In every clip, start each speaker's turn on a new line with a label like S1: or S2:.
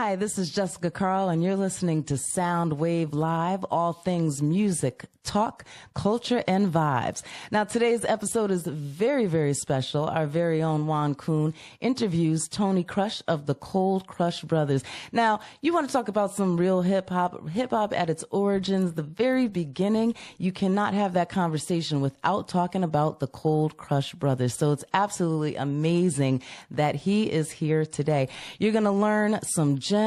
S1: Hi, this is Jessica Carl, and you're listening to Soundwave Live, all things music, talk, culture, and vibes. Now, today's episode is very, very special. Our very own JUAN COON interviews Tony Crush of the Cold Crush Brothers. Now, you want to talk about some real hip-hop at its origins, the very beginning. You cannot have that conversation without talking about the Cold Crush Brothers. So it's absolutely amazing that he is here today. You're going to learn some gems.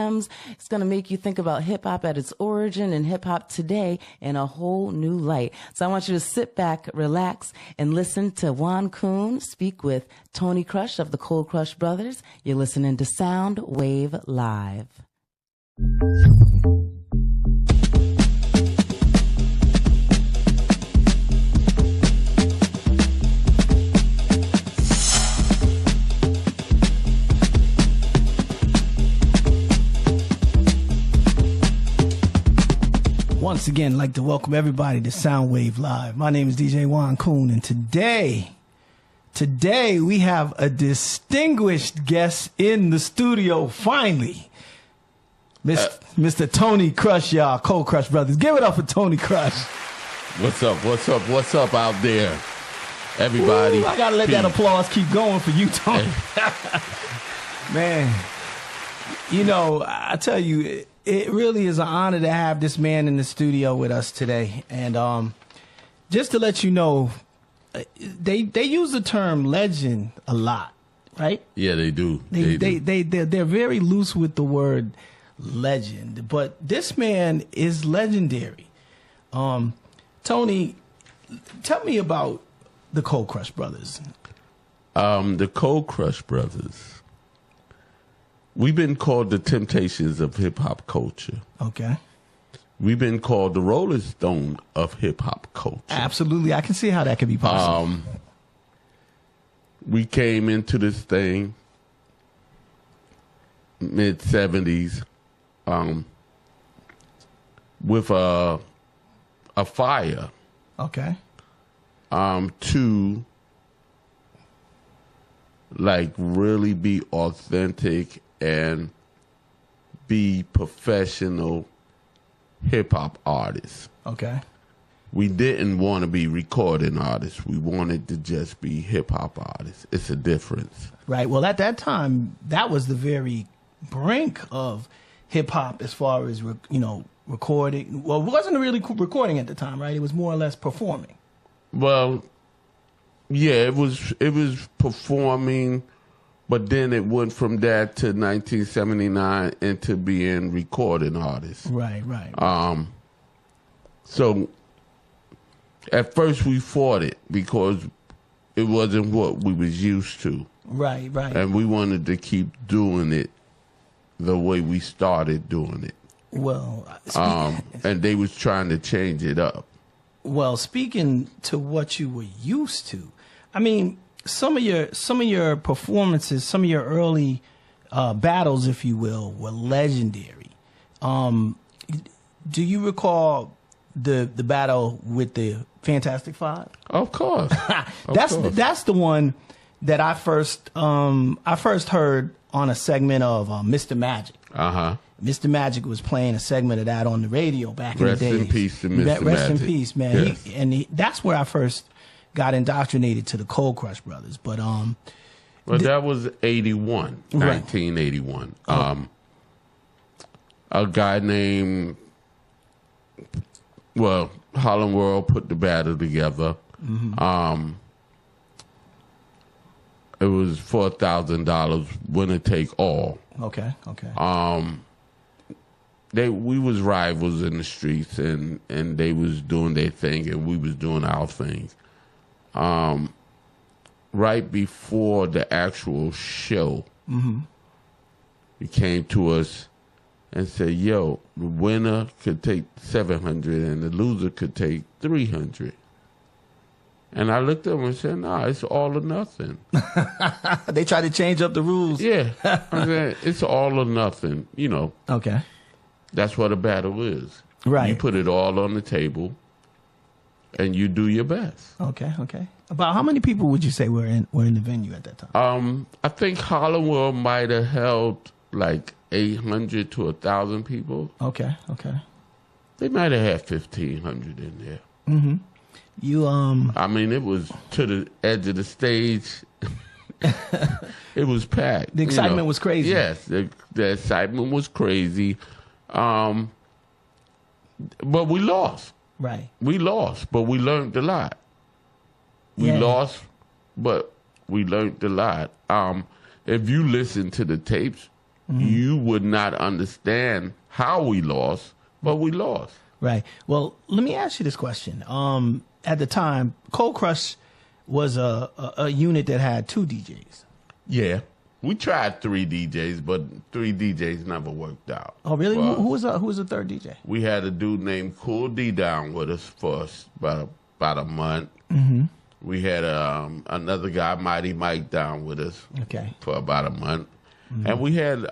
S1: It's going to make you think about hip-hop at its origin and hip-hop today in a whole new light. So I want you to sit back, relax, and listen to JUAN COON speak with Tony Crush of the Cold Crush Brothers. You're listening to Soundwave Live.
S2: Once again, I'd like to welcome everybody to Soundwave Live. My name is DJ JUAN COON, and today we have a distinguished guest in the studio, finally. Mr. Tony Crush, y'all, Cold Crush Brothers. Give it up for Tony Crush.
S3: What's up out there, everybody?
S2: Ooh, I gotta let that applause keep going for you, Tony. Man, you know, I tell you, it really is an honor to have this man in the studio with us today. And just to let you know, they use the term legend a lot, right?
S3: Yeah, they do.
S2: They're very loose with the word legend, but this man is legendary. Tony, tell me about the Cold Crush Brothers.
S3: The Cold Crush Brothers. We've been called the Temptations of hip-hop culture.
S2: Okay.
S3: We've been called the Rolling Stone of hip-hop culture.
S2: Absolutely. I can see how that could be possible.
S3: We came into this thing mid-'70s with a fire.
S2: Okay.
S3: To like really be authentic and be professional hip-hop artists.
S2: Okay.
S3: We didn't want to be recording artists. We wanted to just be hip-hop artists. It's a difference.
S2: Right. Well, at that time, that was the very brink of hip-hop as far as, recording. Well, it wasn't really recording at the time, right? It was more or less performing.
S3: Well, yeah, it was performing, but then it went from that to 1979 into being recording artists.
S2: Right.
S3: So at first we fought it because it wasn't what we was used to.
S2: Right.
S3: And we wanted to keep doing it the way we started doing it.
S2: Well,
S3: and they was trying to change it up.
S2: Well, speaking to what you were used to, I mean, some of your performances, some of your early battles, if you will, were legendary. Do you recall the battle with the Fantastic Five?
S3: Of course.
S2: That's the one that I first heard on a segment of Mr. Magic. Mr. Magic was playing a segment of that on the radio back in the days.
S3: Rest in peace to Mr. Magic.
S2: Rest in peace, man.
S3: Yes.
S2: That's where I first got indoctrinated to the Cold Crush Brothers. But
S3: well, that was 81, right. 1981. A guy named Harlem World put the battle together. Mm-hmm. It was $4,000, winner take all.
S2: Okay.
S3: We was rivals in the streets, and they was doing their thing, and we was doing our things. Right before the actual show, he came to us and said, "Yo, the winner could take 700, and the loser could take 300." And I looked at him and said, "Nah, it's all or nothing."
S2: They tried to change up the rules.
S3: Yeah, I said, it's all or nothing.
S2: Okay.
S3: That's what a battle is.
S2: Right.
S3: You put it all on the table, and you do your best.
S2: Okay. About how many people would you say were in the venue at that time?
S3: I think Harlem World might have held like 800 to 1,000 people.
S2: Okay.
S3: They might have had 1,500 in there.
S2: Mm-hmm. You
S3: I mean, it was to the edge of the stage. It was packed.
S2: The excitement was crazy.
S3: Yes, the excitement was crazy. But we lost.
S2: Right.
S3: We lost, but we learned a lot. We lost, but we learned a lot. If you listen to the tapes, you would not understand how we lost, but we lost.
S2: Right. Well, let me ask you this question. At the time, Cold Crush was a unit that had 2 DJs.
S3: Yeah. We tried 3 DJs, but 3 DJs never worked out.
S2: Oh, really? Who was the third DJ?
S3: We had a dude named Cool D down with us for about a month.
S2: Mm-hmm.
S3: We had another guy, Mighty Mike, down with us for about a month. Mm-hmm. And we had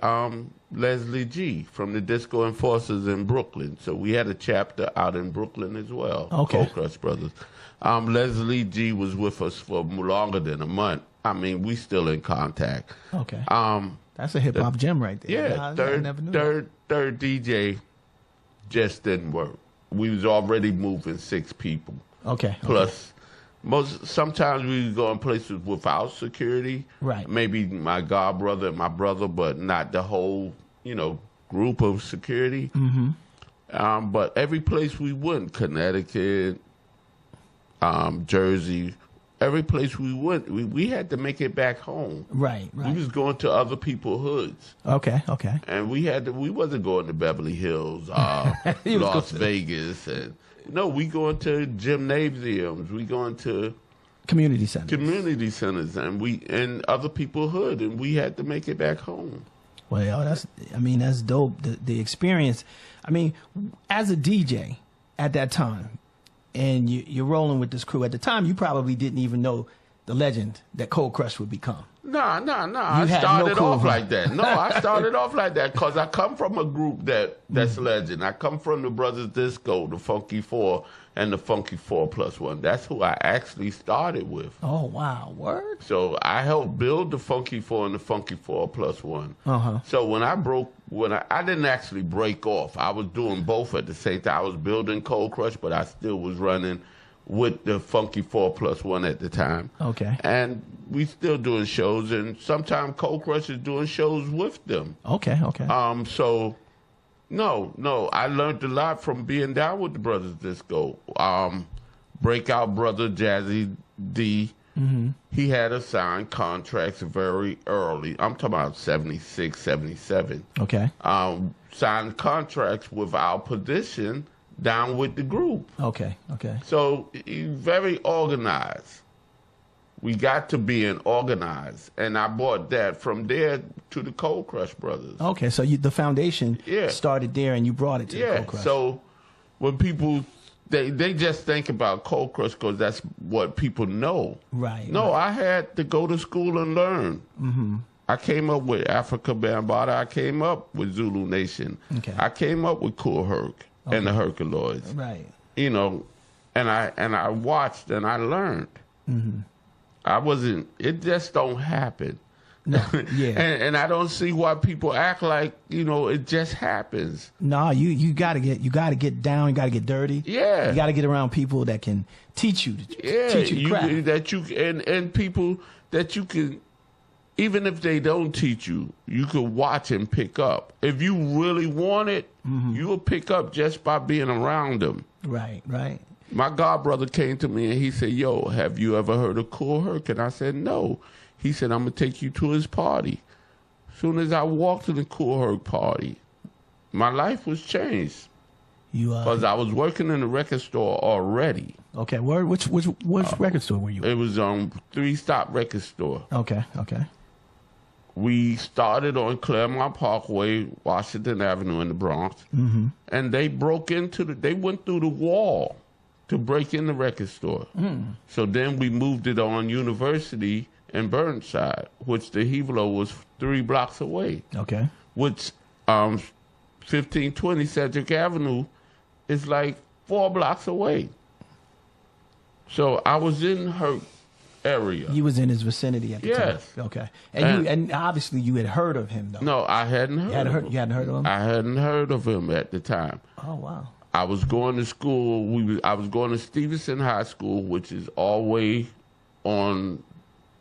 S3: Leslie G from the Disco Enforcers in Brooklyn. So we had a chapter out in Brooklyn as well.
S2: Okay.
S3: Cold Crush Brothers. Leslie G was with us for longer than a month. I mean, we still in contact.
S2: Okay. That's a hip hop gem right there.
S3: Yeah.
S2: I never knew
S3: third DJ just didn't work. We was already moving 6 people.
S2: Okay.
S3: Plus, sometimes we would go in places without security.
S2: Right.
S3: Maybe my god brother and my brother, but not the whole, group of security.
S2: Mm-hmm.
S3: But every place we went, Connecticut, Jersey, every place we went, we had to make it back home.
S2: Right.
S3: We was going to other people's hoods.
S2: Okay.
S3: And we wasn't going to Beverly Hills, Las Vegas, and we going to gymnasiums. We going to
S2: community centers,
S3: and we in other people's hood, and we had to make it back home.
S2: Well, that's dope. The experience. I mean, as a DJ at that time, and you're rolling with this crew. At the time, you probably didn't even know the legend that Cold Crush would become.
S3: No. I started off like that. No, I started off like that because I come from a group that's legend. I come from the Brothers Disco, the Funky Four, and the Funky 4+1. That's who I actually started with.
S2: Oh, wow. Word?
S3: So I helped build the Funky Four and the Funky 4+1.
S2: Uh-huh.
S3: So when I didn't actually break off. I was doing both at the same time. I was building Cold Crush, but I still was running with the Funky 4+1 at the time.
S2: Okay.
S3: And we still doing shows, and sometimes Cold Crush is doing shows with them.
S2: Okay.
S3: So, no, I learned a lot from being down with the Brothers Disco. Breakout brother Jazzy D, he had us sign contracts very early. I'm talking about 76, 77.
S2: Okay.
S3: Signed contracts with our position down with the group.
S2: Okay.
S3: So he's very organized. We got to being organized, and I brought that from there to the Cold Crush Brothers.
S2: Okay, so the foundation started there, and you brought it to the Cold Crush.
S3: So when people they just think about Cold Crush because that's what people know.
S2: Right.
S3: No, I had to go to school and learn. Mm-hmm. I came up with Africa Bambaataa. I came up with Zulu Nation.
S2: Okay.
S3: I came up with Kool Herc and the Herculoids.
S2: Right.
S3: And I watched and I learned. Mm-hmm. It just don't happen.
S2: No, yeah.
S3: and I don't see why people act like, it just happens.
S2: No, you gotta get down, you gotta get dirty.
S3: Yeah.
S2: You gotta get around people that can teach you the craft.
S3: And people that you can, even if they don't teach you, you can watch and pick up. If you really want it, you'll pick up just by being around them.
S2: Right.
S3: My godbrother came to me and he said, "Yo, have you ever heard of Kool Herc?" And I said, "No." He said, "I'm going to take you to his party." As soon as I walked to the Kool Herc party, my life was changed. Because I was working in the record store already.
S2: Okay, which record store were you in?
S3: It was on 3-Stop Record Store.
S2: Okay.
S3: We started on Claremont Parkway, Washington Avenue in the Bronx. Mm-hmm. And they they went through the wall to break in the record store. Mm. So then we moved it on University and Burnside, which the Hevelo was 3 blocks away.
S2: Okay.
S3: Which 1520 Cedric Avenue is like 4 blocks away. So I was in Herc area.
S2: You was in his vicinity at the time. Okay. And obviously you had heard of him, though.
S3: No, I hadn't heard of him.
S2: You hadn't heard of him?
S3: I hadn't heard of him at the time.
S2: Oh, wow.
S3: I was going to school. I was going to Stevenson High School, which is all the way on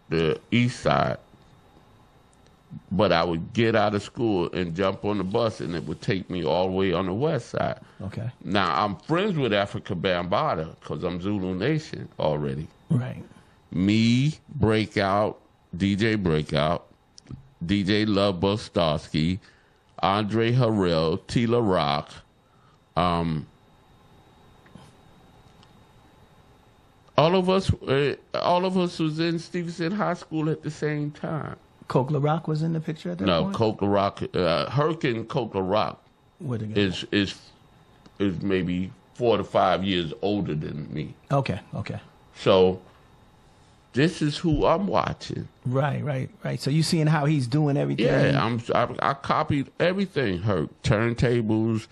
S3: the east side. But I would get out of school and jump on the bus, and it would take me all the way on the west side.
S2: Okay.
S3: Now, I'm friends with Africa Bambaataa because I'm Zulu Nation already.
S2: Right.
S3: Me, Breakout, DJ Love Bostarsky, Andre Harrell, Tila Rock, all of us was in Stevenson High School at the same time.
S2: Coke La Rock was in the picture at that point?
S3: No, Coke La Rock, Hurricane Coke La Rock is maybe 4 to 5 years older than me.
S2: Okay.
S3: So this is who I'm watching.
S2: Right. So you seeing how he's doing everything?
S3: Yeah, I copied everything. Turntables,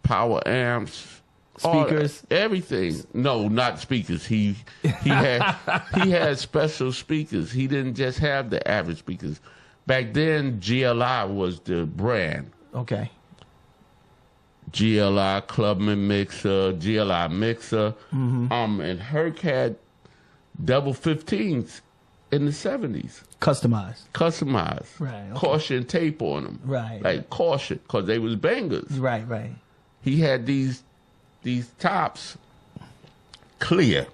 S3: power amps,
S2: speakers,
S3: everything. No, not speakers. He had special speakers. He didn't just have the average speakers. Back then, GLI was the brand.
S2: Okay.
S3: GLI Clubman mixer, GLI mixer, and Herc had double 15s in the 70s. Customized.
S2: Right. Okay.
S3: Caution tape on them.
S2: Right.
S3: Like caution, because they was bangers.
S2: Right.
S3: He had these tops clear.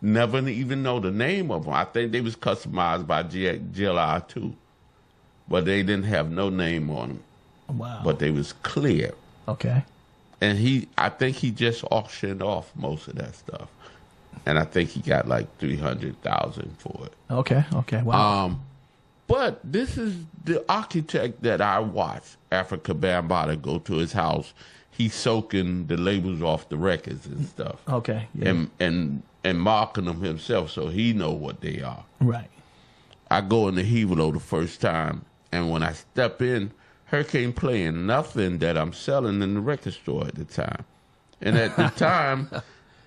S3: Never even know the name of them. I think they was customized by GLI too. But they didn't have no name on them.
S2: Wow.
S3: But they was clear.
S2: Okay.
S3: And I think he just auctioned off most of that stuff. And I think he got like $300,000 for it.
S2: Okay. Wow.
S3: But this is the architect that I watched, Africa Bambaataa, go to his house. He's soaking the labels off the records and stuff.
S2: Okay. Yeah.
S3: And marking them himself so he know what they are.
S2: Right.
S3: I go in the Hevelo the first time, and when I step in, Hurricane playing nothing that I'm selling in the record store at the time. And at the time,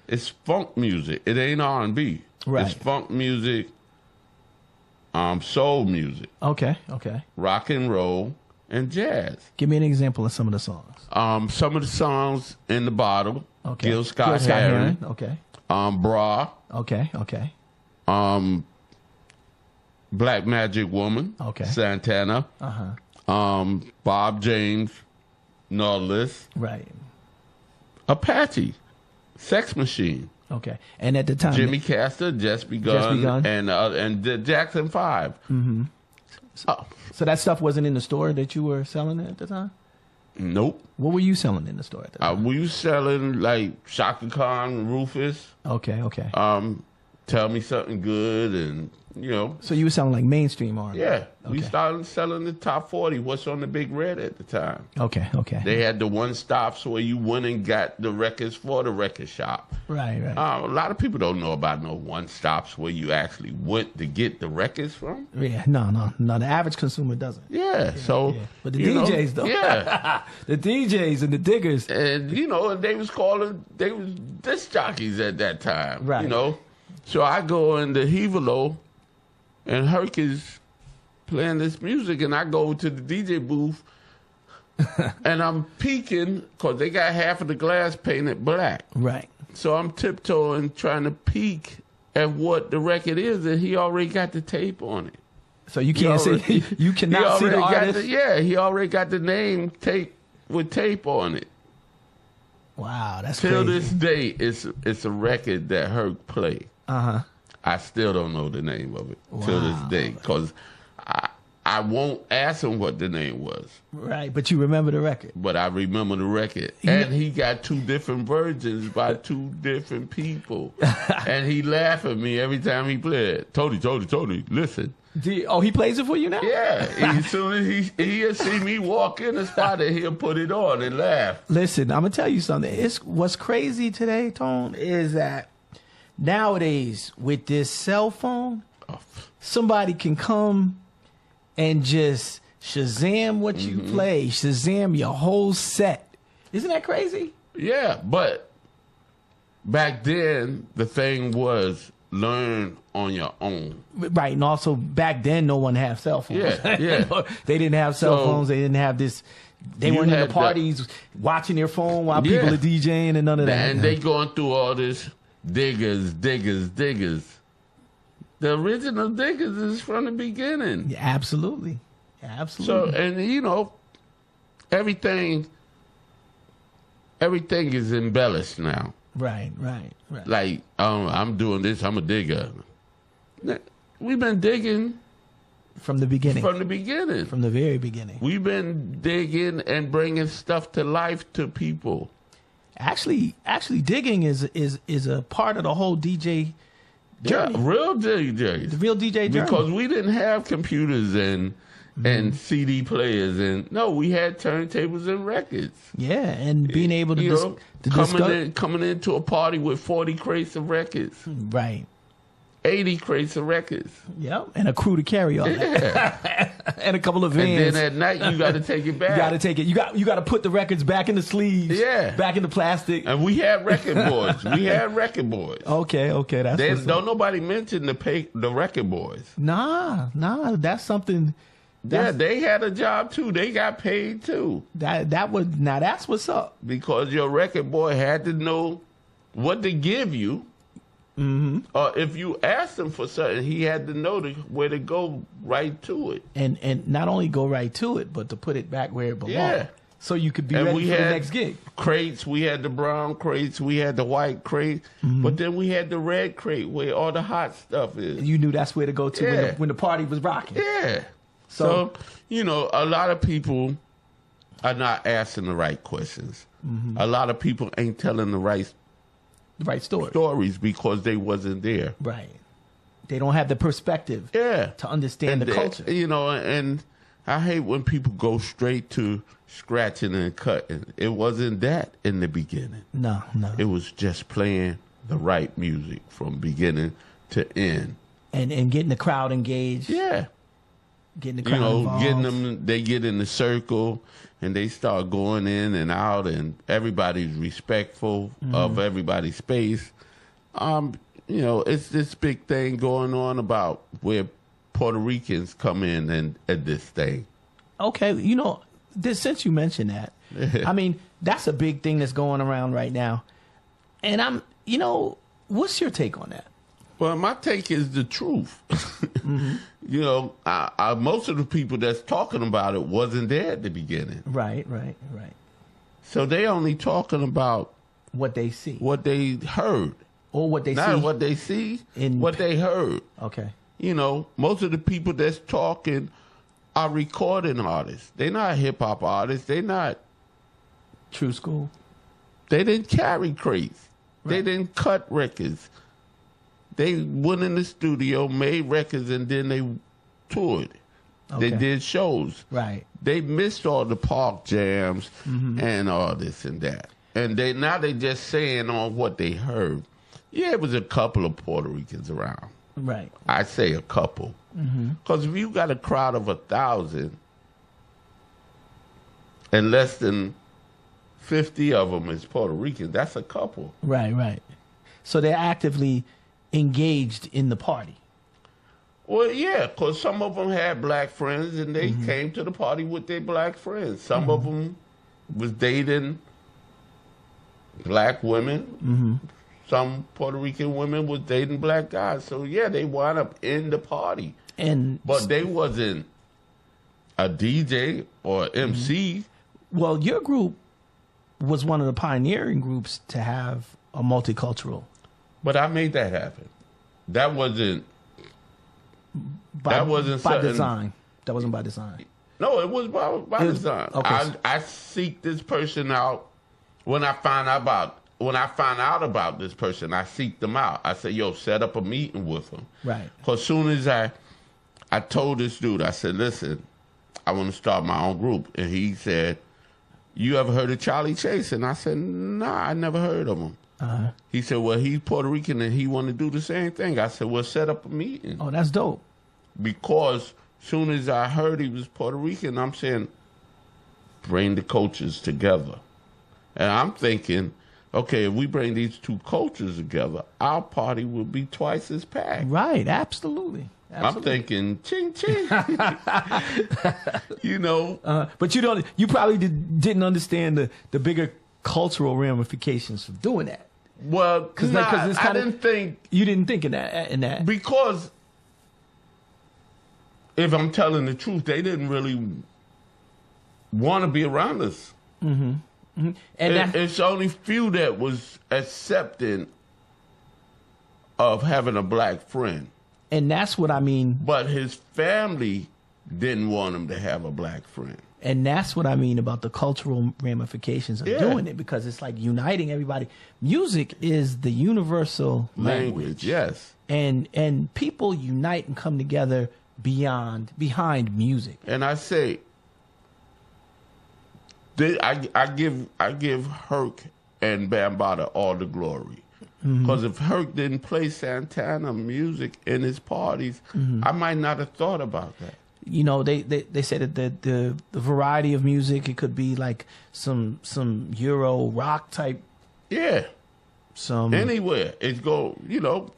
S3: it's funk music. It ain't R&B.
S2: Right.
S3: It's funk music, soul music.
S2: Okay.
S3: Rock and roll and jazz.
S2: Give me an example of some of the songs.
S3: Some of the songs in the bottle.
S2: Okay.
S3: Gil Scott-Heron.
S2: Okay.
S3: Bra.
S2: Okay.
S3: Black Magic Woman.
S2: Okay.
S3: Santana. Bob James. Nautilus.
S2: Right.
S3: Apache. Sex Machine.
S2: Okay. And at the time,
S3: Jimmy Castor, Just Begun. And the Jackson 5.
S2: Mm-hmm. So that stuff wasn't in the store that you were selling at the time?
S3: Nope.
S2: What were you selling in the store at the time?
S3: We were selling like Shaka Khan, Rufus.
S2: Okay.
S3: Tell Me Something Good, and
S2: So you were selling like mainstream R&B?
S3: Yeah.
S2: Okay.
S3: We started selling the top 40. What's on the Big Red at the time?
S2: Okay.
S3: They had the one stops where you went and got the records for the record shop.
S2: Right.
S3: A lot of people don't know about no one stops where you actually went to get the records from.
S2: Yeah, no. The average consumer doesn't.
S3: Yeah.
S2: But the DJs though.
S3: Yeah.
S2: The DJs and the diggers.
S3: And they was disc jockeys at that time.
S2: Right.
S3: So I go in the Hevelo, and Herc is playing this music, and I go to the DJ booth, and I'm peeking because they got half of the glass painted black.
S2: Right.
S3: So I'm tiptoeing, trying to peek at what the record is, and he already got the tape on it.
S2: So you can't see. You cannot see the artist.
S3: He already got the name tape with tape on it.
S2: Wow, that's
S3: Till
S2: crazy.
S3: this day, it's a record that Herc played. I still don't know the name of it till this day because I won't ask him what the name was.
S2: Right, but you remember the record.
S3: But I remember the record. And he got 2 different versions by 2 different people. And he laugh at me every time he played. Tony, listen.
S2: He plays it for you now?
S3: Yeah. As soon as he'll see me walk in the spot, he'll put it on and laugh.
S2: Listen, I'm going to tell you something. What's crazy today, Tone, is that nowadays, with this cell phone, somebody can come and just Shazam what you play, Shazam your whole set. Isn't that crazy?
S3: Yeah, but back then, the thing was, learn on your own.
S2: Right, and also back then, no one had cell phones.
S3: Yeah.
S2: They didn't have cell phones. They didn't have this. They weren't in the parties watching their phone while people are DJing and none of that.
S3: And they going through all this diggers. The original diggers is from the beginning.
S2: Yeah, absolutely.
S3: So, and everything is embellished now.
S2: Right.
S3: Like, I'm doing this, I'm a digger. We've been digging
S2: from the beginning.
S3: From the very beginning. We've been digging and bringing stuff to life to people.
S2: Actually, digging is a part of the whole DJ journey.
S3: Yeah, real DJs.
S2: The real DJ journey.
S3: Because we didn't have computers and CD players, and we had turntables and records.
S2: Yeah, and being able to
S3: coming into a party with 40 crates of records.
S2: Right.
S3: 80 crates of records.
S2: Yep, and a crew to carry all that. And a couple of vans.
S3: And then at night you got to take it back.
S2: You got to take it. You got to put the records back in the sleeves.
S3: Yeah.
S2: Back in the plastic.
S3: And we had record boards.
S2: Okay, that's
S3: don't nobody mention the record boys.
S2: Nah, that's something.
S3: They had a job too. They got paid too.
S2: That's what's up.
S3: Because your record boy had to know what to give you. Mm-hmm. Or if you asked him for something, he had to know where to go right to it.
S2: And not only go right to it, but to put it back where it belongs. Yeah. So you could be
S3: and
S2: ready for the next gig.
S3: Crates, we had the brown crates, we had the white crate, but then we had the red crate where all the hot stuff is.
S2: And you knew that's where to go to when the party was rocking.
S3: Yeah. So, a lot of people are not asking the right questions. Mm-hmm. A lot of people ain't telling the right stories because they wasn't there.
S2: Right. They don't have the perspective to understand the culture.
S3: And I hate when people go straight to scratching and cutting. It wasn't that in the beginning.
S2: No.
S3: It was just playing the right music from beginning to end.
S2: And getting the crowd engaged.
S3: Yeah.
S2: Getting the crowd involved.
S3: They get in the circle and they start going in and out, and everybody's respectful of everybody's space. It's this big thing going on about where Puerto Ricans come in and at this thing.
S2: Okay, since you mentioned that, I mean, that's a big thing that's going around right now. And what's your take on that?
S3: Well, my take is the truth. Most of the people that's talking about it wasn't there at the beginning.
S2: Right.
S3: So they only talking about
S2: what they see,
S3: what they heard,
S2: or what they see.
S3: Not what they see, what they heard.
S2: Okay.
S3: Most of the people that's talking are recording artists. They're not hip hop artists. They're not
S2: true school.
S3: They didn't carry crates. Right. They didn't cut records. They went in the studio, made records, and then they toured. Okay. They did shows.
S2: Right.
S3: They missed all the park jams and all this and that. And now they just saying on what they heard. Yeah, it was a couple of Puerto Ricans around.
S2: Right.
S3: I say a couple. Because if you got a crowd of 1,000 and less than 50 of them is Puerto Rican, that's a couple.
S2: Right. So they're actively engaged in the party.
S3: Well, yeah, because some of them had black friends and they came to the party with their black friends. Some of them was dating black women. Some Puerto Rican women was dating black guys. So, yeah, they wound up in the party. But they wasn't a DJ or MC.
S2: Well, your group was one of the pioneering groups to have a multicultural.
S3: But I made that happen. That wasn't
S2: by design. That wasn't by design.
S3: No, it was by design. Okay. I seek this person out when I find out about this person. I seek them out. I say, "Yo, set up a meeting with them."
S2: Right.
S3: Because soon as I told this dude, I said, "Listen, I want to start my own group," and he said, "You ever heard of Charlie Chase?" And I said, "Nah, I never heard of him." He said, "Well, he's Puerto Rican and he want to do the same thing." I said, "Well, set up a meeting."
S2: Oh, that's dope.
S3: Because soon as I heard he was Puerto Rican, I'm saying, bring the coaches together. And I'm thinking, okay, if we bring these two cultures together, our party will be twice as packed.
S2: Right, absolutely.
S3: I'm thinking, ching, ching. You know.
S2: But you probably didn't understand the bigger cultural ramifications of doing that.
S3: Well, I didn't think.
S2: You didn't think in that.
S3: Because, if I'm telling the truth, they didn't really want to be around us.
S2: Mm-hmm. Mm-hmm. And
S3: it's only few that was accepting of having a black friend.
S2: And that's what I mean.
S3: But his family didn't want him to have a black friend.
S2: And that's what I mean about the cultural ramifications of doing it, because it's like uniting everybody. Music is the universal language.
S3: Yes.
S2: And people unite and come together behind music.
S3: And I say, I give Herc and Bambaataa all the glory. Because if Herc didn't play Santana music in his parties, I might not have thought about that.
S2: You know, they said that the variety of music, it could be like some Euro rock type.
S3: Yeah.
S2: Some
S3: anywhere. It's go, you know,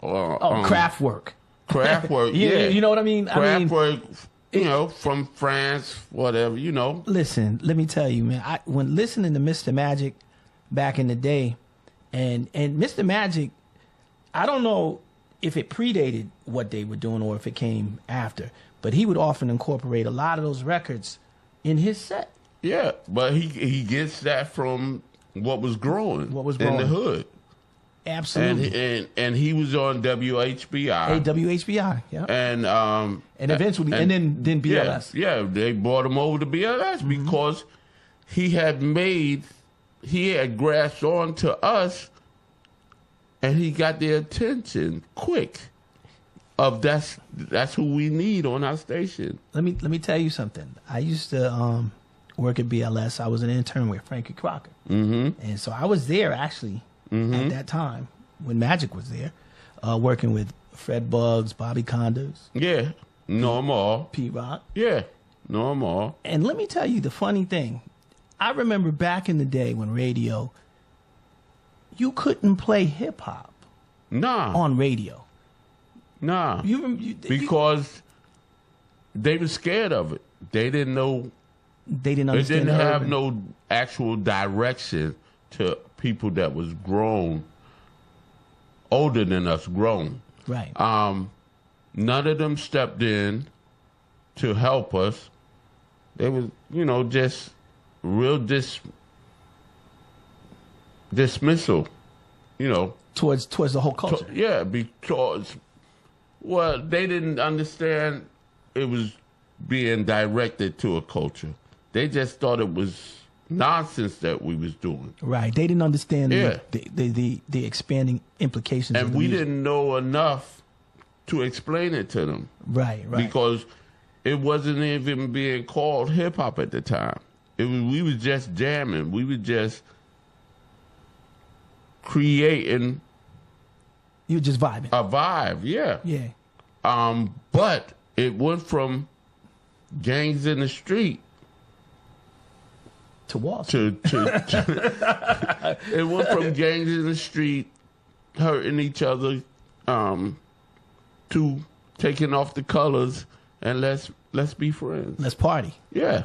S2: Kraftwerk.
S3: Kraftwerk, yeah.
S2: You know what I mean?
S3: Kraftwerk, you know, from France, whatever, you know.
S2: Listen, let me tell you, man, when listening to Mr. Magic back in the day, and Mr. Magic, I don't know if it predated what they were doing or if it came after, but he would often incorporate a lot of those records in his set.
S3: Yeah, but he gets that from what was growing in the hood.
S2: Absolutely.
S3: And he was on WHBI.
S2: WHBI, yeah.
S3: And
S2: eventually, and then BLS.
S3: Yeah, they brought him over to BLS because he had grasped on to us, and he got their attention quick. That's who we need on our station.
S2: Let me tell you something. I used to work at BLS. I was an intern with Frankie Crocker, and so I was there actually at that time when Magic was there, working with Fred Buggs, Bobby Condors.
S3: Yeah, know 'em all.
S2: P-Rock.
S3: Yeah, know 'em all.
S2: And let me tell you the funny thing. I remember back in the day when radio, you couldn't play hip hop on radio.
S3: Nah. Because they were scared of it. They didn't know.
S2: They didn't understand.
S3: It didn't have no actual direction to people that was grown, older than us, grown.
S2: Right.
S3: None of them stepped in to help us. They was, you know, just real dismissal, you know,
S2: towards the whole culture.
S3: Because they didn't understand it was being directed to a culture. They just thought it was nonsense that we was doing.
S2: Right. They didn't understand the expanding implications.
S3: And
S2: of the
S3: we
S2: music.
S3: didn't know enough to explain it to them.
S2: Right.
S3: Because it wasn't even being called hip hop at the time. We was just jamming. We were just creating.
S2: You were just vibing.
S3: A vibe, yeah.
S2: Yeah.
S3: But it went from gangs in the street
S2: to Wall Street.
S3: It went from gangs in the street hurting each other to taking off the colors and let's be friends.
S2: Let's party.
S3: Yeah.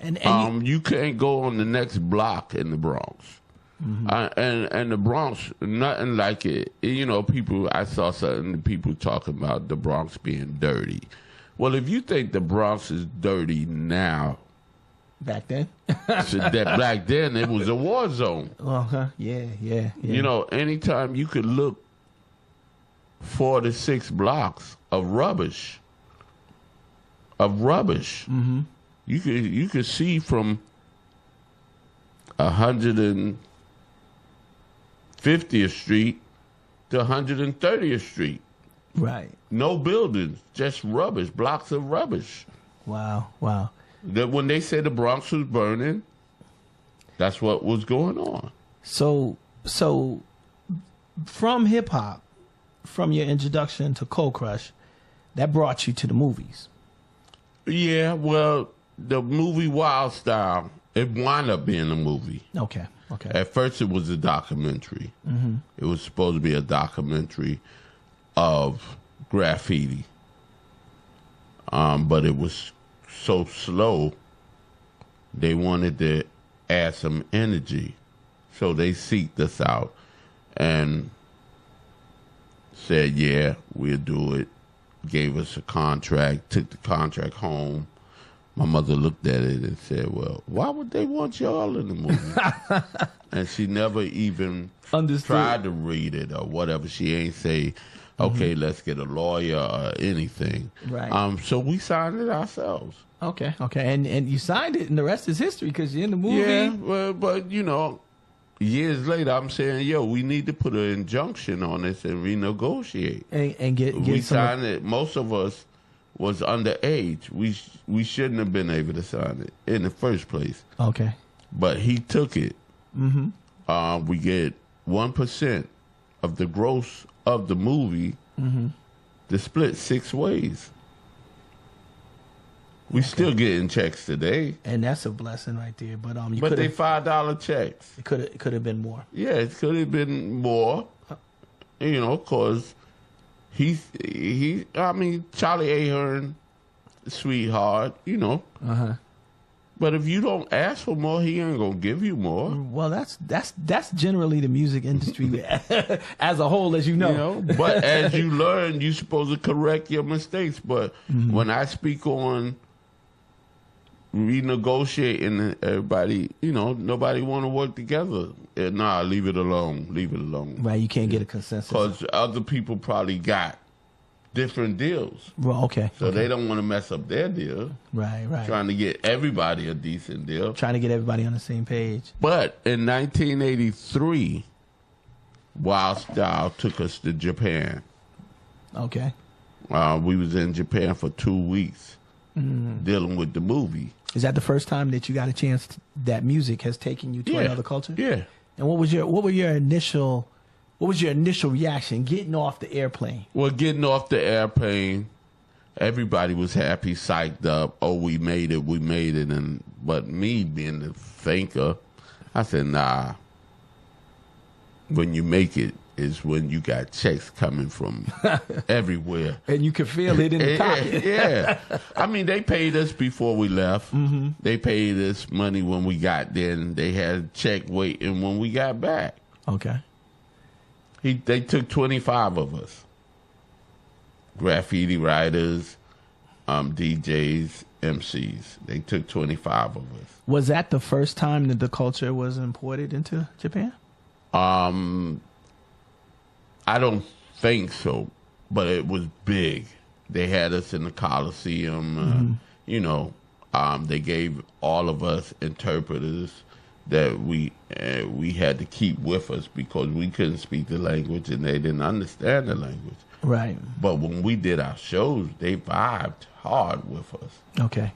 S2: And
S3: you can't go on the next block in the Bronx. And the Bronx, nothing like it. You know, I saw certain people talking about the Bronx being dirty. Well, if you think the Bronx is dirty now.
S2: Back then?
S3: Back then, it was a war zone.
S2: Yeah.
S3: You know, anytime you could look 4 to 6 blocks of rubbish. You could see from 150th Street to 130th Street.
S2: Right.
S3: No buildings, just rubbish, blocks of rubbish.
S2: Wow.
S3: That when they said the Bronx was burning, that's what was going on.
S2: So from hip hop, from your introduction to Cold Crush, that brought you to the movies.
S3: Yeah, well, the movie Wild Style It wound up being a movie.
S2: Okay.
S3: At first, it was a documentary. Mm-hmm. It was supposed to be a documentary of graffiti, but it was so slow. They wanted to add some energy, so they seeked us out and said, "Yeah, we'll do it." Gave us a contract. Took the contract home. My mother looked at it and said, "Well, why would they want y'all in the movie?" And she never even tried to read it or whatever. She ain't say, "Okay, let's get a lawyer" or anything.
S2: Right.
S3: So we signed it ourselves.
S2: Okay. And you signed it, and the rest is history because you're in the movie.
S3: Yeah, but you know, years later, I'm saying, "Yo, we need to put an injunction on this and renegotiate
S2: and get
S3: we
S2: some.
S3: signed it. Most of us was underage. We shouldn't have been able to sign it in the first place.
S2: Okay.
S3: But he took it. Mm-hmm. We get 1% of the gross of the movie to split 6 ways. We still getting checks today.
S2: And that's a blessing right there. But
S3: but they $5 checks.
S2: It could have been more.
S3: Yeah, it could have been more. You know, because I mean, Charlie Ahern, sweetheart, you know.
S2: Uh-huh.
S3: But if you don't ask for more, he ain't gonna give you more.
S2: Well, that's generally the music industry as a whole, as you know.
S3: You know, but as you learn, you're supposed to correct your mistakes. But when I speak on renegotiating, everybody, you know, nobody want to work together. Nah, leave it alone. Leave it alone.
S2: Right, you can't get a consensus.
S3: Because other people probably got different deals.
S2: Well, okay.
S3: So they don't want to mess up their deal.
S2: Right.
S3: Trying to get everybody a decent deal.
S2: Trying to get everybody on the same page.
S3: But in 1983, Wild Style took us to Japan.
S2: Okay.
S3: We was in Japan for 2 weeks dealing with the movie.
S2: Is that the first time that you got a chance that music has taken you to another culture?
S3: Yeah.
S2: And what was your initial reaction getting off the airplane?
S3: Well, getting off the airplane, everybody was happy, psyched up. Oh, we made it. But me being the thinker, I said, nah. When you make it is when you got checks coming from everywhere.
S2: And you can feel it in the pocket.
S3: Yeah. I mean, they paid us before we left. Mm-hmm. They paid us money when we got there, and they had a check waiting when we got back.
S2: Okay.
S3: They took 25 of us. Graffiti writers, DJs, MCs. They took 25 of us.
S2: Was that the first time that the culture was imported into Japan?
S3: I don't think so, but it was big. They had us in the Coliseum. You know, they gave all of us interpreters that we had to keep with us because we couldn't speak the language and they didn't understand the language.
S2: Right.
S3: But when we did our shows, they vibed hard with us.
S2: Okay.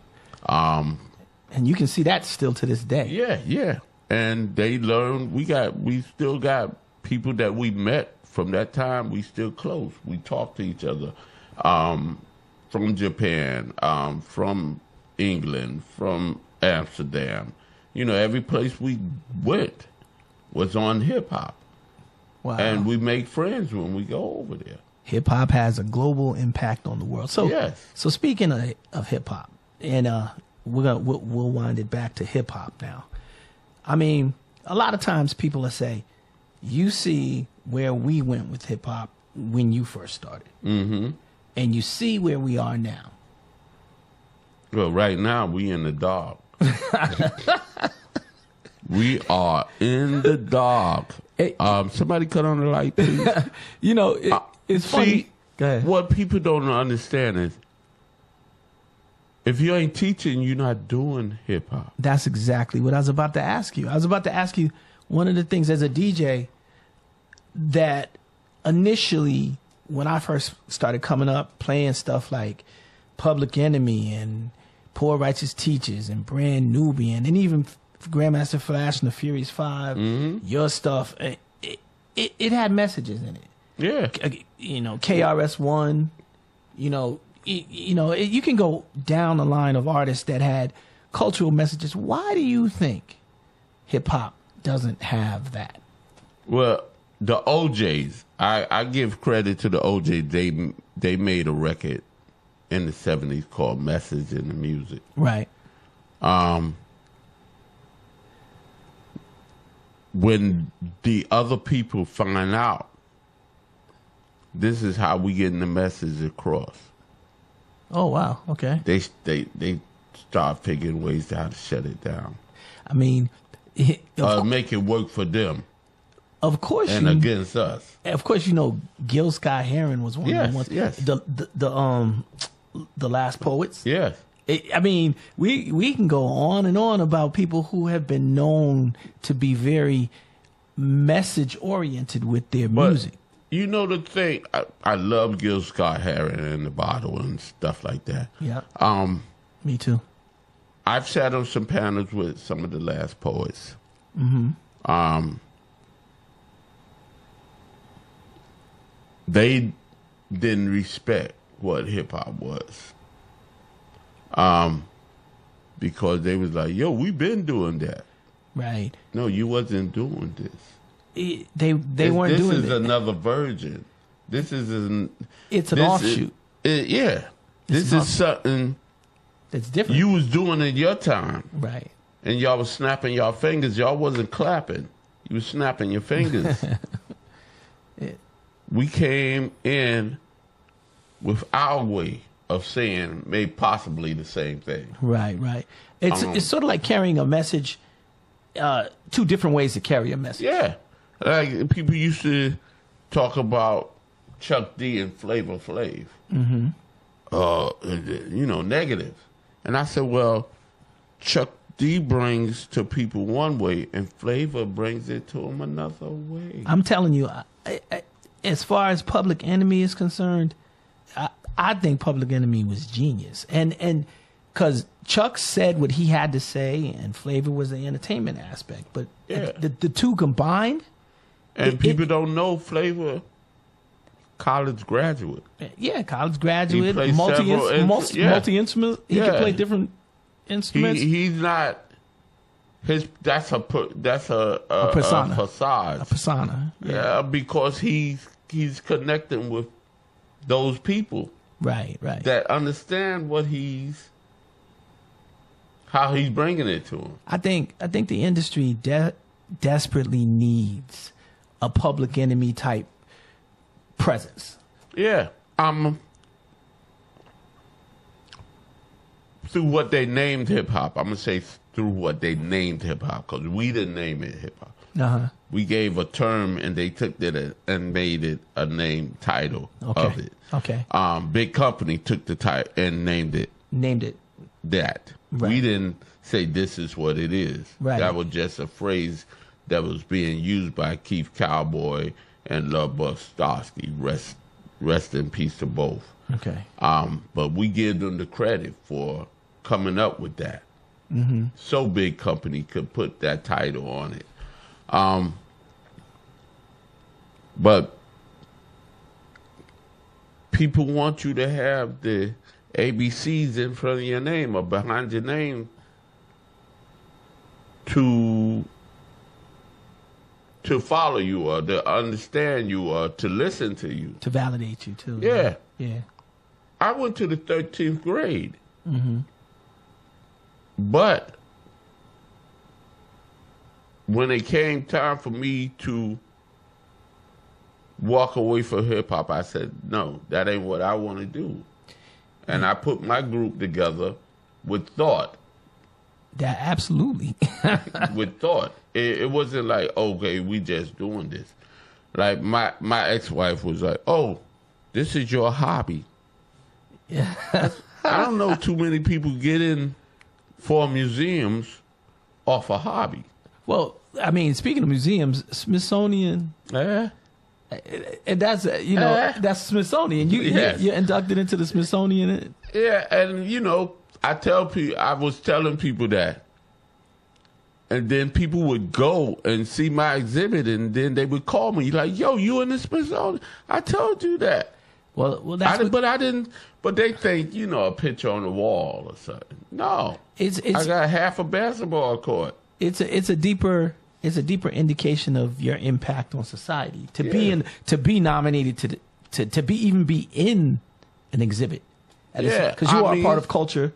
S2: And you can see that still to this day.
S3: Yeah. And they learned. We still got people that we met from that time. We still close. We talk to each other. From Japan, from England, from Amsterdam. You know, every place we went was on hip hop.
S2: Wow.
S3: And we make friends when we go over there.
S2: Hip hop has a global impact on the world. So,
S3: yes.
S2: So speaking of hip hop, and we'll wind it back to hip hop now. I mean, a lot of times people will say, you see where we went with hip hop when you first started. Mm-hmm. And you see where we are now.
S3: Well, right now we in the dark. We are in the dark. Somebody cut on the light, please.
S2: You know, it's funny. Go ahead.
S3: What people don't understand is if you ain't teaching, you're not doing hip hop.
S2: That's exactly what I was about to ask you. I was about to ask you one of the things as a DJ that initially, when I first started coming up, playing stuff like Public Enemy and Poor Righteous Teachers and Brand Nubian and even Grandmaster Flash and the Furious Five, your stuff, it had messages in it.
S3: Yeah.
S2: You know, KRS-One, you can go down the line of artists that had cultural messages. Why do you think hip hop doesn't have that?
S3: Well, the OJs, I give credit to the OJs. They made a record in the 70s called Message in the Music.
S2: Right.
S3: When the other people find out, this is how we getting the message across.
S2: Oh, wow. Okay.
S3: They start figuring ways to how to shut it down.
S2: I mean,
S3: make it work for them.
S2: Of course,
S3: and against us.
S2: Of course, Gil Scott Heron was one of the ones.
S3: Yes.
S2: The Last Poets.
S3: Yes.
S2: I mean, we can go on and on about people who have been known to be very message oriented with their music.
S3: You know the thing, I love Gil Scott Heron and the Bottle and stuff like that.
S2: Yeah. Me too.
S3: I've sat on some panels with some of the Last Poets.
S2: Mm-hmm.
S3: They didn't respect what hip hop was. Because they was like, yo, we've been doing that.
S2: Right.
S3: No, you wasn't doing this.
S2: They weren't doing it.
S3: This is another version. It's an
S2: offshoot.
S3: This is something
S2: that's different.
S3: You was doing in your time.
S2: Right.
S3: And y'all was snapping y'all fingers. Y'all wasn't clapping. You was snapping your fingers. We came in with our way of saying maybe possibly the same thing.
S2: Right. It's sort of like carrying a message, two different ways to carry a message.
S3: Yeah. Like people used to talk about Chuck D and Flavor Flav.
S2: Mm-hmm.
S3: Negative. And I said, well, Chuck D brings to people one way and Flavor brings it to them another way.
S2: I'm telling you, as far as Public Enemy is concerned, I think Public Enemy was genius. And because Chuck said what he had to say and Flavor was the entertainment aspect. But the two combined.
S3: And people don't know Flavor, college graduate.
S2: Yeah, college graduate,
S3: He
S2: multi-instrument. He can play different instruments.
S3: He's not... That's a persona.
S2: A persona.
S3: Yeah, because he's connecting with those people.
S2: Right.
S3: That understand how he's bringing it to them.
S2: I think the industry desperately needs a Public Enemy type presence.
S3: Yeah. Through what they named hip hop, I'm gonna say through what they named hip hop, because we didn't name it hip hop.
S2: Uh-huh.
S3: We gave a term and they took it and made it a name title of it.
S2: Okay.
S3: Big Company took the title and named it that.
S2: Right.
S3: We didn't say this is what it is.
S2: Right.
S3: That was just a phrase that was being used by Keith Cowboy and Love Buck Starsky. Rest in peace to both.
S2: Okay.
S3: But we give them the credit for coming up with that.
S2: Mm-hmm.
S3: So Big Company could put that title on it. But people want you to have the ABCs in front of your name or behind your name to follow you or to understand you or to listen to you.
S2: To validate you, too.
S3: Yeah.
S2: Yeah.
S3: I went to the 13th grade.
S2: Mm-hmm.
S3: But when it came time for me to walk away from hip-hop, I said, no, that ain't what I want to do. And I put my group together with thought.
S2: That absolutely.
S3: With thought. It wasn't like, okay, we just doing this. Like my ex-wife was like, oh, this is your hobby.
S2: Yeah.
S3: I don't know too many people get in for museums off a hobby.
S2: Well, I mean, speaking of museums, Smithsonian.
S3: Yeah.
S2: And that's, that's Smithsonian. You're inducted into the Smithsonian.
S3: Yeah, and I was telling people that. And then people would go and see my exhibit and then they would call me like, yo, you in the Smithsonian? I told you that.
S2: Well, that's
S3: but I didn't. But they think, you know, a picture on the wall or something. No,
S2: it's
S3: I got half a basketball court.
S2: It's a deeper indication of your impact on society to be nominated to be in an exhibit. Because you are a part of culture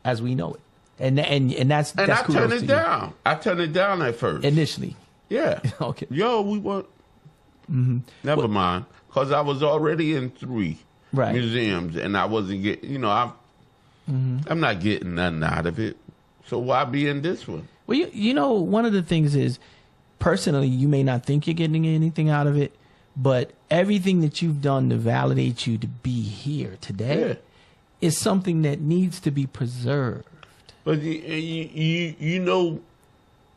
S2: as we know it, and that's
S3: I turned it
S2: you.
S3: down. I turned it down at first
S2: Initially.
S3: Yeah.
S2: Okay.
S3: Yo, we want. Never mind, because I was already in 3 museums, and I wasn't getting. You know, I'm not getting nothing out of it. So why be in this one?
S2: Well, you know, one of the things is, personally, you may not think you're getting anything out of it, but everything that you've done to validate you to be here today is something that needs to be preserved.
S3: But you know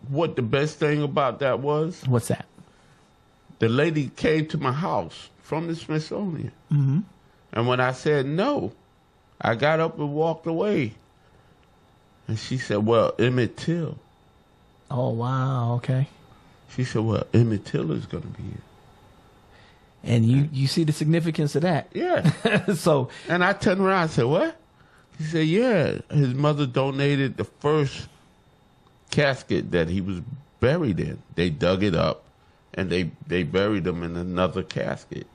S3: what the best thing about that was?
S2: What's that?
S3: The lady came to my house from the Smithsonian. Mm-hmm. And when I said no, I got up and walked away. And she said, well, Emmett Till.
S2: Oh, wow. Okay.
S3: She said, well, Emmett Till is going to be here.
S2: And you see the significance of that.
S3: Yeah.
S2: So.
S3: And I turned around and said, what? He said, yeah, his mother donated the first casket that he was buried in. They dug it up, and they buried him in another casket.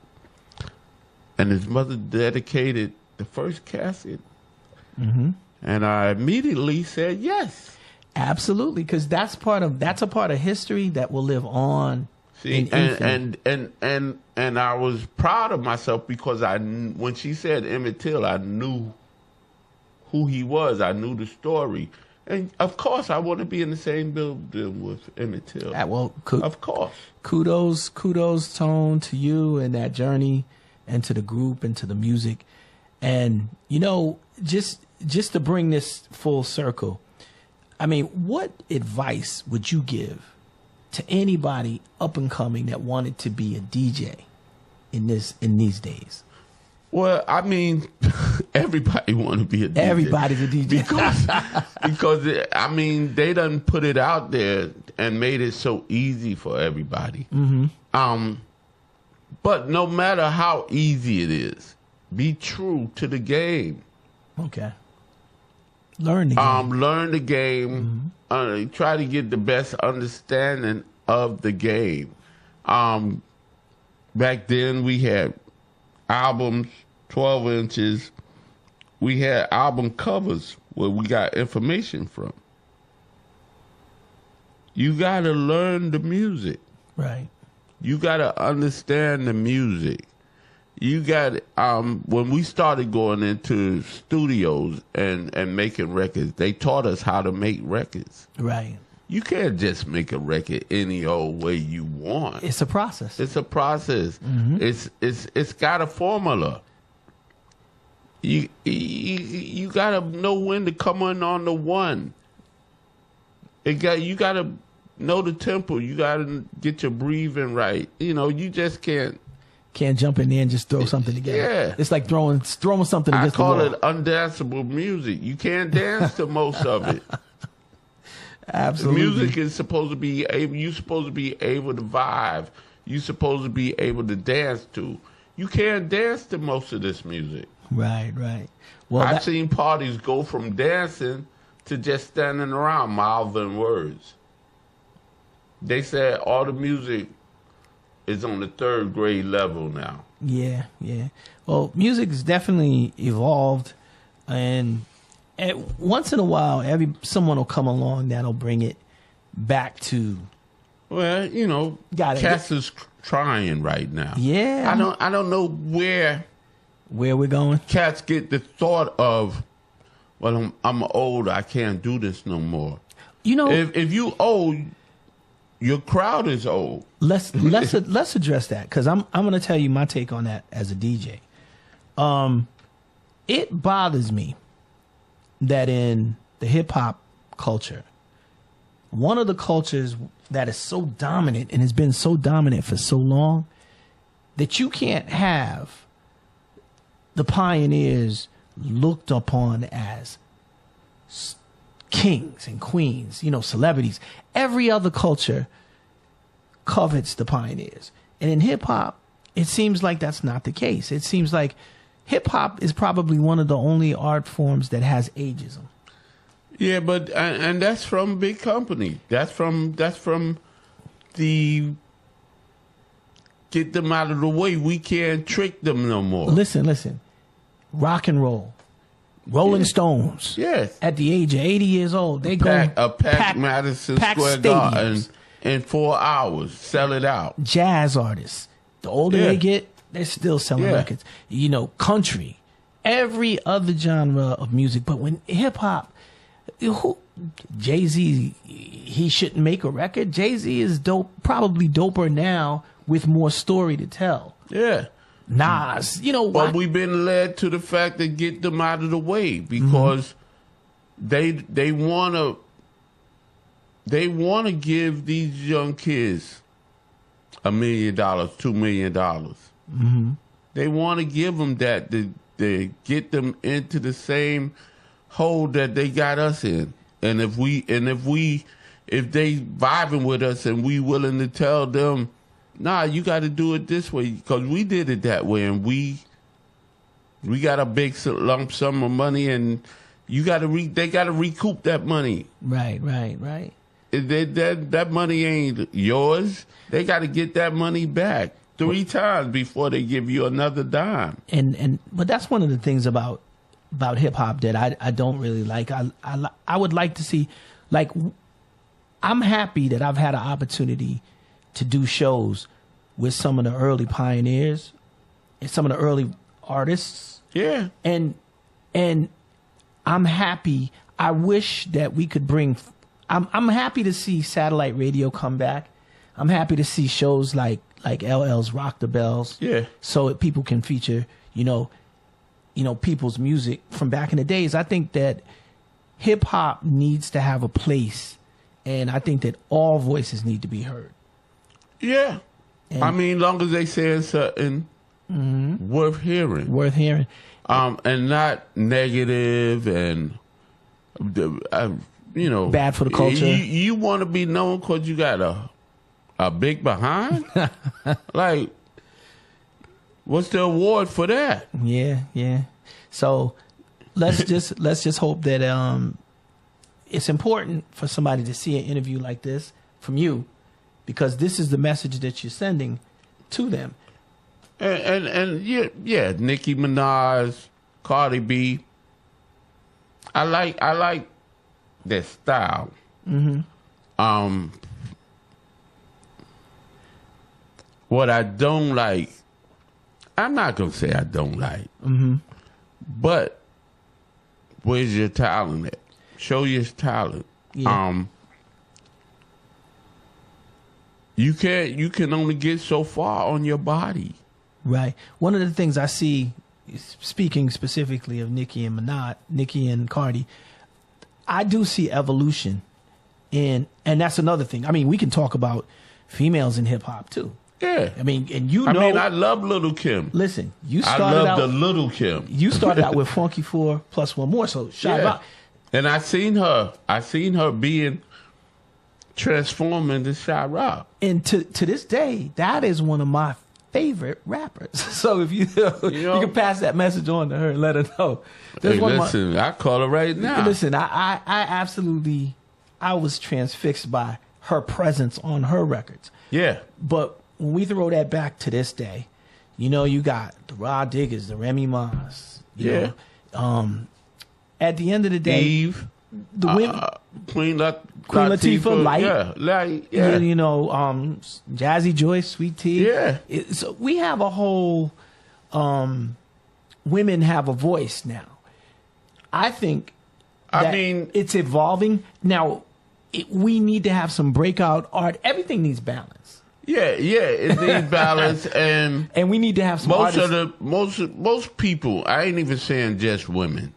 S3: And his mother dedicated the first casket. Mm-hmm. And I immediately said yes.
S2: Absolutely, because that's a part of history that will live on.
S3: See, and I was proud of myself because when she said Emmett Till, I knew who he was. I knew the story. And, of course, I want to be in the same building with Emmett Till.
S2: Of
S3: course.
S2: Kudos, Tone, to you and that journey, and to the group and to the music. And, you know, just to bring this full circle, I mean, what advice would you give to anybody up and coming that wanted to be a DJ in these days?
S3: Well, I mean, everybody want to be a DJ.
S2: Everybody's a DJ.
S3: because I mean, they done put it out there and made it so easy for everybody. Mm-hmm. But no matter how easy it is, be true to the game.
S2: Okay. Learn the game.
S3: Learn the game. Mm-hmm. Try to get the best understanding of the game. Back then we had albums, 12 inches. We had album covers where we got information from. You got to learn the music.
S2: Right.
S3: You got to understand the music. You got when we started going into studios and making records, they taught us how to make records.
S2: Right.
S3: You can't just make a record any old way you want.
S2: It's a process.
S3: It's a process. Mm-hmm. It's got a formula. You gotta know when to come in on the one. You gotta know the tempo. You gotta get your breathing right. You know, you just can't
S2: jump in there and just throw something together.
S3: Yeah.
S2: It's like throwing something against the wall.
S3: I call it undanceable music. You can't dance to most of it.
S2: Absolutely.
S3: The music is supposed to be you're supposed to be able to vibe. You're supposed to be able to dance to. You can't dance to most of this music.
S2: Right, right. Well,
S3: I've seen parties go from dancing to just standing around mouthing words. They said all the music is on the 3rd grade level now.
S2: Yeah, yeah. Well, music's definitely evolved, and once in a while, someone will come along that'll bring it back to.
S3: Well, you know, Cass is trying right now.
S2: Yeah,
S3: I don't know where
S2: we're going.
S3: Cats get the thought of, well, I'm old, I can't do this no more.
S2: You know,
S3: if you old, your crowd is old.
S2: Let's address that, because I'm going to tell you my take on that as a DJ. It bothers me that in the hip hop culture, one of the cultures that is so dominant and has been so dominant for so long, that you can't have the pioneers looked upon as kings and queens, you know, celebrities. Every other culture covets the pioneers. And in hip hop, it seems like that's not the case. It seems like hip hop is probably one of the only art forms that has ageism.
S3: Yeah, but and that's from big company. That's from the get them out of the way. We can't trick them no more.
S2: Listen. Rock and roll. Rolling Stones.
S3: Yes.
S2: At the age of 80 years old, they
S3: pack
S2: pack
S3: Madison
S2: pack
S3: Square Garden in 4 hours. Sell it out.
S2: Jazz artists. The older they get, they're still selling records. You know, country. Every other genre of music. But when hip hop, Jay-Z, he shouldn't make a record. Jay-Z is dope, probably doper now with more story to tell.
S3: Yeah.
S2: Nas, you know,
S3: but we've been led to the fact to get them out of the way because they wanna give these young kids $1 million, $2 million. They want to give them that to get them into the same hole that they got us in. And if they vibing with us and we willing to tell them, nah, you got to do it this way because we did it that way, and we got a big lump sum of money, and they got to recoup that money.
S2: Right.
S3: That money ain't yours. They got to get that money back 3 times before they give you another dime.
S2: But that's one of the things about hip hop that I don't really like. I would like to see, like, I'm happy that I've had an opportunity to do shows with some of the early pioneers and some of the early artists.
S3: Yeah.
S2: And I'm happy. I wish that we could bring, I'm happy to see satellite radio come back. I'm happy to see shows like LL's Rock the Bells.
S3: Yeah.
S2: So that people can feature, you know, people's music from back in the days. I think that hip hop needs to have a place, and I think that all voices need to be heard.
S3: Yeah.
S2: And,
S3: I mean, long as they saying something worth hearing.
S2: Worth hearing.
S3: And not negative and, you know.
S2: Bad for the culture.
S3: You want to be known because you got a big behind? Like, what's the award for that?
S2: Yeah. So let's just hope that it's important for somebody to see an interview like this from you, because this is the message that you're sending to them.
S3: And yeah, Nicki Minaj, Cardi B. I like their style. What I don't like, I'm not gonna say I don't like, but where's your talent at? Show your talent.
S2: Yeah.
S3: You can only get so far on your body.
S2: Right. One of the things I see, speaking specifically of Nicki and Cardi, I do see evolution, and that's another thing. I mean, we can talk about females in hip hop too.
S3: Yeah.
S2: I mean, and
S3: I love Little Kim.
S2: Listen,
S3: I love the Little Kim.
S2: You started out with Funky 4 plus one more, so shout out.
S3: And I seen her being transformed into Shot Rock.
S2: And to this day, that is one of my favorite rappers. So if you can pass that message on to her and let her know.
S3: Hey, listen, I call her right now.
S2: Listen, I absolutely, I was transfixed by her presence on her records.
S3: Yeah.
S2: But when we throw that back to this day, you got the Rah Diggers, the Remy Ma's. You know, at the end of the day,
S3: Eve,
S2: the women,
S3: Queen
S2: Latifah, Light, Jazzy Joyce, Sweet Tea.
S3: Yeah.
S2: So we have a whole, women have a voice now. I think it's evolving. Now, we need to have some breakout art. Everything needs balance.
S3: Yeah, it needs balance, and
S2: we need to have some
S3: most people. I ain't even saying just women.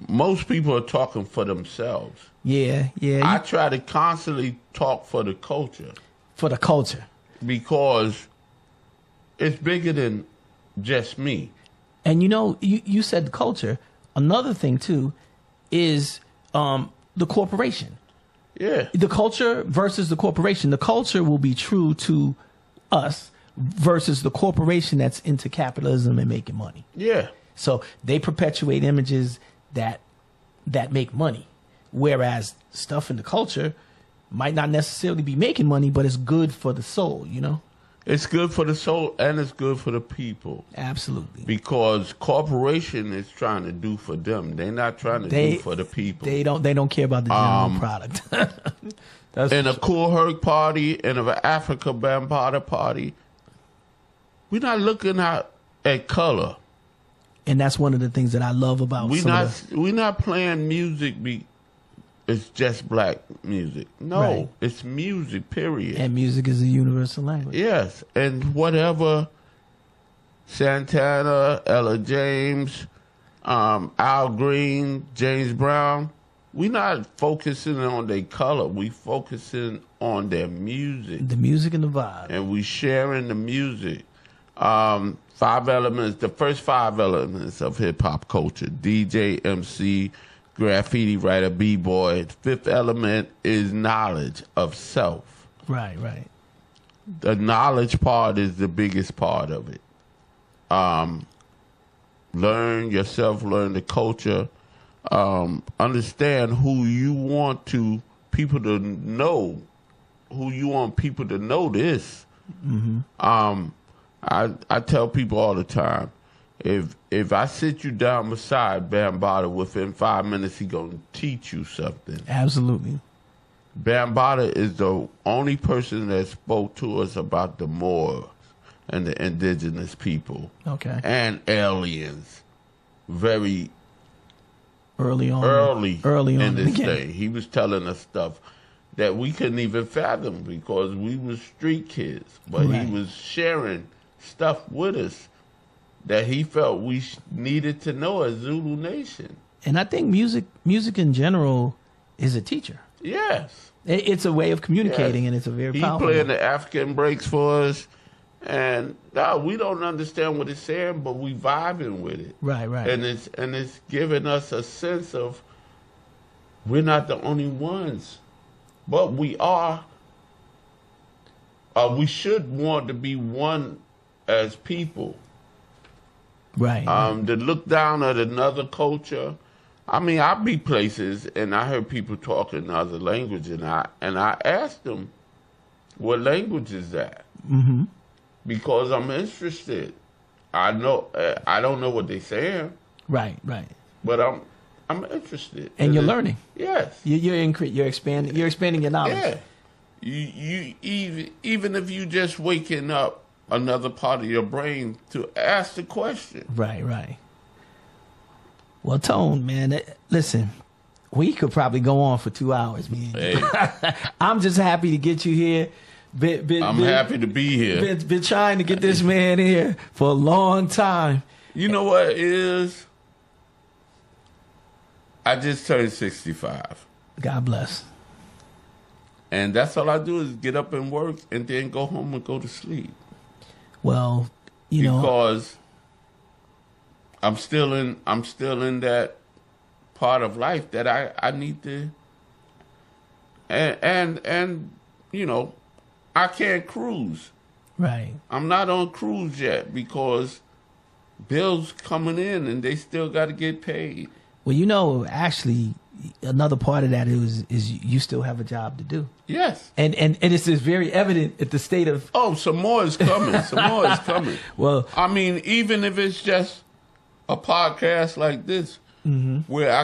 S3: Most people are talking for themselves.
S2: Yeah.
S3: I try to constantly talk for the culture.
S2: For the culture, because
S3: it's bigger than just me.
S2: And you said culture. Another thing too is the corporation.
S3: Yeah.
S2: The culture versus the corporation. The culture will be true to us versus the corporation that's into capitalism and making money.
S3: Yeah.
S2: So they perpetuate images that make money, whereas stuff in the culture might not necessarily be making money, but it's good for the soul, you know?
S3: It's good for the soul and it's good for the people.
S2: Absolutely.
S3: Because corporation is trying to do for them. They're not trying to do for the people.
S2: They don't care about the general product.
S3: In a Cool Herc party, in an Africa Bambaataa party, we're not looking at color.
S2: And that's one of the things that I love about
S3: we're not playing music it's just black music. No,
S2: Right.
S3: It's music, period.
S2: And music is a universal language.
S3: Yes, and whatever Santana, Ella James, Al Green, James Brown, we're not focusing on their color. We focusing on their music.
S2: The music and the vibe.
S3: And we sharing the music. 5 elements, the first 5 elements of hip-hop culture: DJ, MC, graffiti writer, b-boy. 5th element is knowledge of self.
S2: Right, right.
S3: The knowledge part is the biggest part of it. Learn yourself, learn the culture, understand who you want people to know, who you want people to know this. Mm-hmm. I tell people all the time, if I sit you down beside Bambaataa, within 5 minutes, he gonna teach you something.
S2: Absolutely.
S3: Bambaataa is the only person that spoke to us about the Moors and the indigenous people.
S2: Okay.
S3: And aliens. Very
S2: early on
S3: in this thing. He was telling us stuff that we couldn't even fathom because we was street kids. But
S2: Right.
S3: he was sharing stuff with us that he felt we needed to know as Zulu Nation.
S2: And I think music in general is a teacher.
S3: Yes.
S2: It's a way of communicating,
S3: Yes.
S2: and it's a very
S3: He
S2: powerful
S3: playing
S2: one.
S3: the African breaks for us, and we don't understand what it's saying, but we vibing with it.
S2: Right, right.
S3: And it's giving us a sense of we're not the only ones, but we are. We should want to be one as people.
S2: Right.
S3: To look down at another culture. I mean, I be places and I heard people talking other language, and I asked them, "What language is that?"
S2: Mm-hmm.
S3: Because I'm interested. I don't know what they're saying,
S2: Right, right.
S3: but I'm interested.
S2: And you're learning.
S3: Yes.
S2: You're expanding your knowledge.
S3: Yeah. You even if you just waking up another part of your brain to ask the question.
S2: Right, right. Well, Tone, man, listen, we could probably go on for 2 hours, man.
S3: Hey.
S2: I'm just happy to get you here.
S3: I'm happy to be here.
S2: Been trying to get this man here for a long time.
S3: You know what it is? I just turned 65.
S2: God bless.
S3: And that's all I do is get up and work and then go home and go to sleep.
S2: Well, you know,
S3: because I'm still in that part of life that I need to and you know, I can't cruise.
S2: right.
S3: I'm not on cruise yet because bills coming in and they still got to get paid.
S2: Well, you know, actually, another part of that is you still have a job to do.
S3: Yes.
S2: And it's just very evident at the state of.
S3: Oh, some more is coming. Some more is coming.
S2: Well,
S3: I mean, even if it's just a podcast like this, where I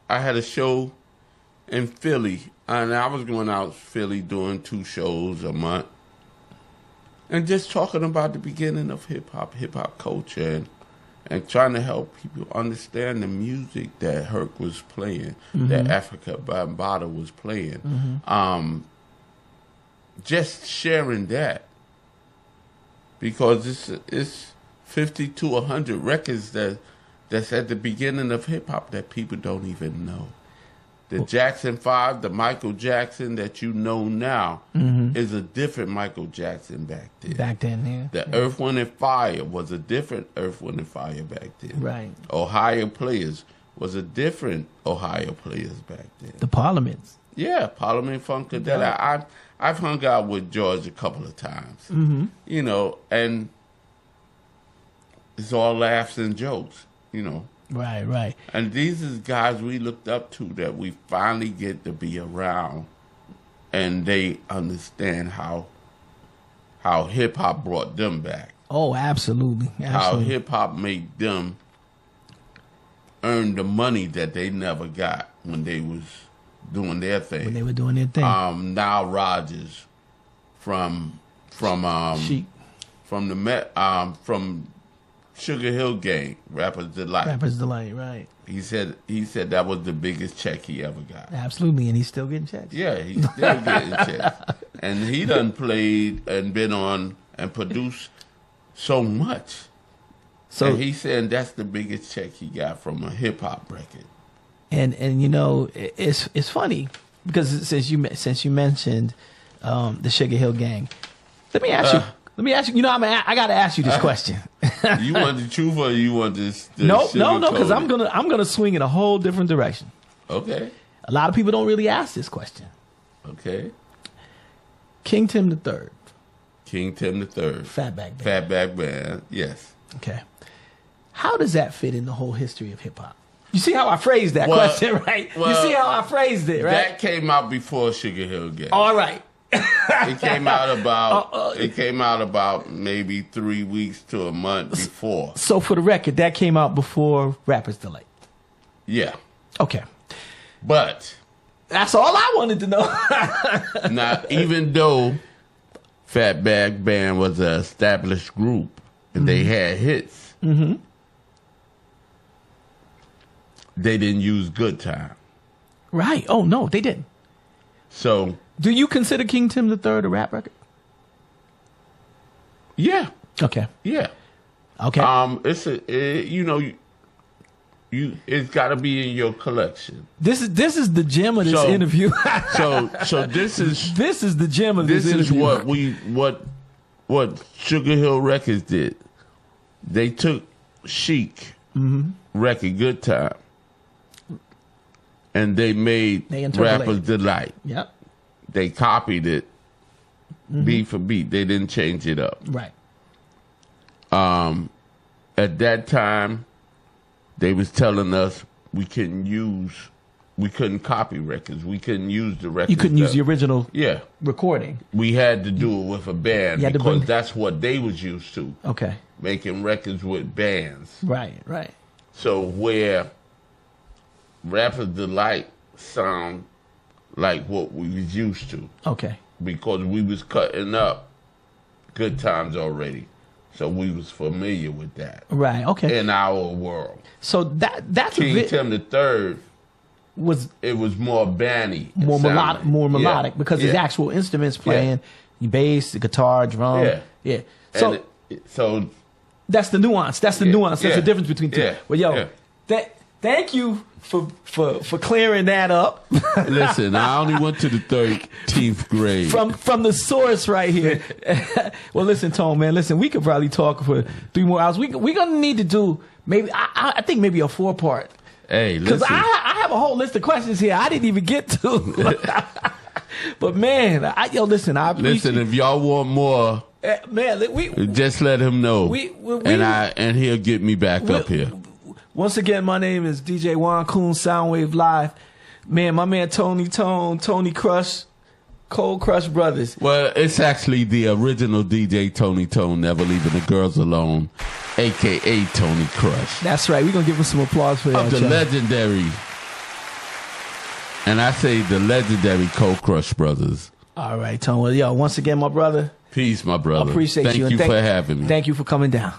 S3: had a show in Philly, and I was going out to Philly doing 2 shows a month, and just talking about the beginning of hip hop culture, and trying to help people understand the music that Herc was playing, that Africa Bambaataa was playing. Just sharing that, because it's 50 to 100 records that's at the beginning of hip hop that people don't even know. The Jackson 5, the Michael Jackson that you know now, is a different Michael Jackson back then.
S2: back then, yeah.
S3: The Earth, Wind, and Fire was a different Earth, Wind, and Fire back then.
S2: Right.
S3: Ohio Players was a different Ohio Players back then.
S2: The Parliaments.
S3: Yeah, Parliament Funkadelic. I've hung out with George a couple of times, you know, and it's all laughs and jokes, you know.
S2: Right, right.
S3: And these is guys we looked up to that we finally get to be around, and they understand how hip hop brought them back.
S2: Oh, absolutely.
S3: How hip hop made them earn the money that they never got when they was doing their thing.
S2: When they were doing their thing.
S3: Now Rogers from
S2: Chic.
S3: from Sugar Hill Gang, Rapper's Delight.
S2: Rapper's Delight, right.
S3: He said that was the biggest check he ever got.
S2: Absolutely, and he's still getting checks.
S3: Yeah, he's still getting checks. And he done played and been on and produced so much. So and he's saying that's the biggest check he got from a hip hop record.
S2: And you know, it's funny because since you mentioned the Sugar Hill Gang, let me ask you. You know, I got to ask you this question.
S3: You want the truth or you want this?
S2: No, because I'm gonna swing in a whole different direction.
S3: Okay.
S2: A lot of people don't really ask this question.
S3: Okay.
S2: King Tim III.
S3: King Tim III.
S2: Fatback Band.
S3: Fatback Band. Yes.
S2: Okay. How does that fit in the whole history of hip hop? You see how I phrased that question, right? You see how I phrased it, right?
S3: That came out before Sugar Hill Gang.
S2: All right.
S3: It came out about maybe 3 weeks to a month before.
S2: So for the record, that came out before Rapper's Delight.
S3: Yeah.
S2: Okay.
S3: But
S2: that's all I wanted to know.
S3: Now, even though Fatback Band was an established group and they had hits, they didn't use Good Time.
S2: Right. Oh no, they didn't.
S3: So
S2: do you consider King Tim III a rap record?
S3: Yeah.
S2: Okay.
S3: Yeah.
S2: Okay.
S3: It's got to be in your collection.
S2: This is the gem of this interview.
S3: so this is
S2: the gem of this interview.
S3: This is what Sugar Hill Records did. They took Chic record Good Time, and they made Rapper's Delight.
S2: Yep.
S3: They copied it beat for beat. They didn't change it up.
S2: Right.
S3: At that time, they was telling us we couldn't copy records. We couldn't use the records.
S2: You couldn't use the original
S3: Yeah.
S2: recording.
S3: We had to do it with a band because that's what they was used to.
S2: Okay.
S3: Making records with bands.
S2: Right, right.
S3: So where Rapper's Delight sound like what we was used to.
S2: Okay.
S3: Because we was cutting up Good Times already. So we was familiar with that.
S2: Right, okay.
S3: In our world.
S2: So that's
S3: King Tim III was more bandy.
S2: More melodic because his actual instruments playing, bass, the guitar, drum. Yeah. So that's the nuance. That's the nuance. That's the difference between two. Well, thank you for clearing that up.
S3: Listen, I only went to the 13th grade.
S2: From the source right here. Well, listen, Tone, man. Listen, we could probably talk for 3 more hours. We're going to need to do maybe, I think maybe a 4-part.
S3: Hey, listen.
S2: Because I have a whole list of questions here I didn't even get to. But, man, listen, I appreciate.
S3: Listen, if y'all want more,
S2: man,
S3: just let him know. And he'll get me back up here.
S2: Once again, my name is DJ JUAN, COON, Soundwave Live. Man, my man Tony Crush, Cold Crush Brothers.
S3: Well, it's actually the original DJ Tony Tone, Never Leaving the Girls Alone, a.k.a. Tony Crush.
S2: That's right. We're going to give him some applause for that.
S3: Of the legendary, and I say the legendary Cold Crush Brothers.
S2: All right, Tone. Well, once again, my brother.
S3: Peace, my brother.
S2: I appreciate you.
S3: Thank you for having me.
S2: Thank you for coming down.